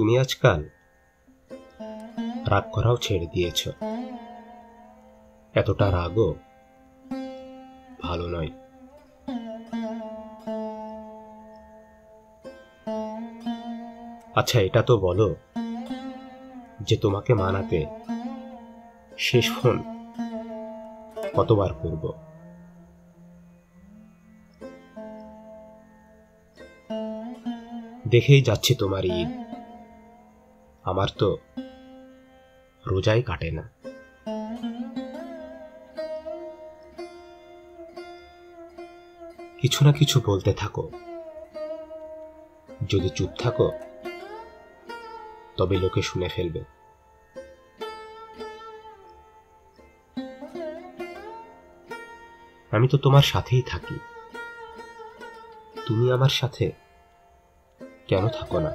তুমি আজকাল রাগ করাও ছেড়ে দিয়েছ। এতটা রাগও ভালো নয়। আচ্ছা, এটা তো বলো যে তোমাকে মানাতে শেষ ফোন কতবার করব? দেখেই যাচ্ছি তোমার ঈদ, আমার তো রোজাই কাটে না। কিছু না কিছু বলতে থাকো, যদি চুপ থাকো তবে লোকে শুনে ফেলবে। আমি তো তোমার সাথেই থাকি, তুমি আমার সাথে কেন থাকো না?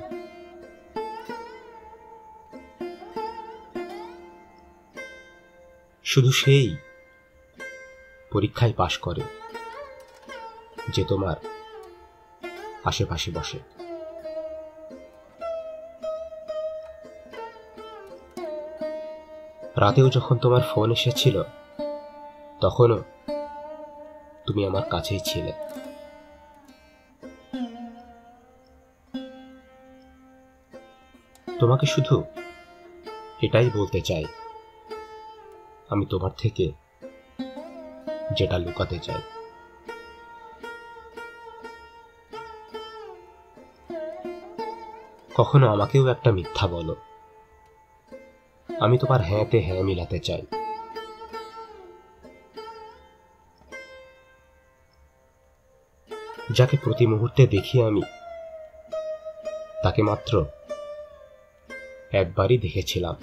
শুধু সেই পরীক্ষায় পাশ করে যে তোমার আশেপাশে বসে। রাতেও যখন তোমার ফোন এসেছিল তখনও তুমি আমার কাছেই ছিলে। তোমাকে শুধু এটাই বলতে চাই, আমি তোমার থেকে যেটা লুকাতে চাই। কখনো আমাকেও একটা মিথ্যা বলো, আমি তোমার হ্যাঁতে হ্যাঁ মিলাতে চাই। যাকে প্রতি মুহূর্তে দেখি আমি, তাকে মাত্র একবারই দেখেছিলাম।